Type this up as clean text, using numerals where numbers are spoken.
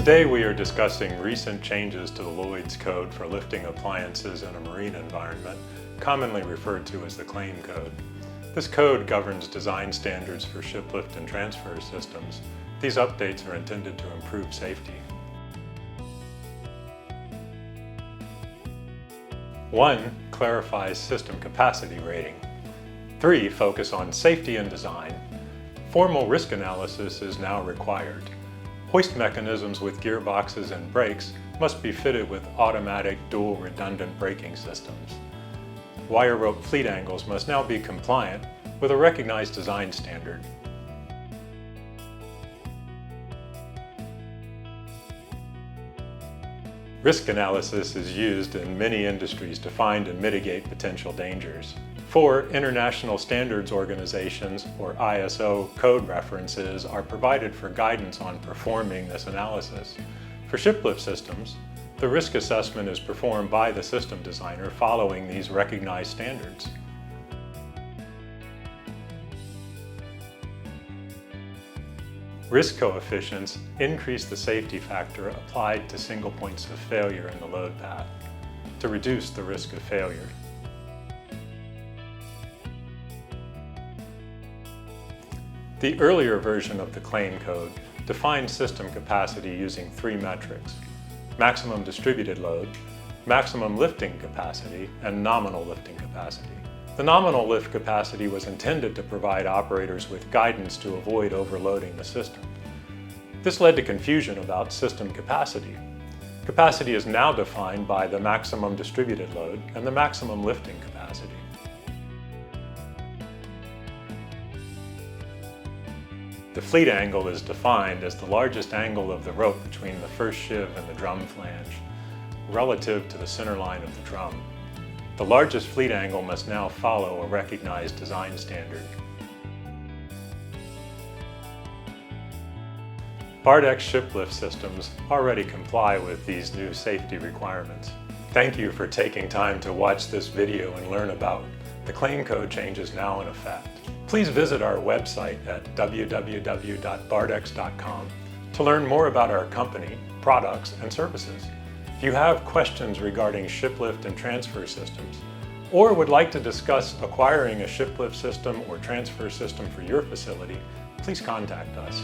Today we are discussing recent changes to the Lloyd's code for lifting appliances in a marine environment, commonly referred to as the claim code. This code governs design standards for shiplift and transfer systems. These updates are intended to improve safety. 1. Clarifies system capacity rating. 3. Focus on safety and design. Formal risk analysis is now required. Hoist mechanisms with gearboxes and brakes must be fitted with automatic dual redundant braking systems. Wire rope fleet angles must now be compliant with a recognized design standard. Risk analysis is used in many industries to find and mitigate potential dangers. 4. International Standards Organizations, or ISO, code references are provided for guidance on performing this analysis. For shiplift systems, the risk assessment is performed by the system designer following these recognized standards. Risk coefficients increase the safety factor applied to single points of failure in the load path to reduce the risk of failure. The earlier version of the claim code defined system capacity using 3 metrics: maximum distributed load, maximum lifting capacity, and nominal lifting capacity. The nominal lift capacity was intended to provide operators with guidance to avoid overloading the system. This led to confusion about system capacity. Capacity is now defined by the maximum distributed load and the maximum lifting capacity. The fleet angle is defined as the largest angle of the rope between the first sheave and the drum flange, relative to the center line of the drum. The largest fleet angle must now follow a recognized design standard. Bardx shiplift systems already comply with these new safety requirements. Thank you for taking time to watch this video and learn about the claim code changes now in effect. Please visit our website at www.bardx.com to learn more about our company, products, and services. If you have questions regarding shiplift and transfer systems, or would like to discuss acquiring a shiplift system or transfer system for your facility, please contact us.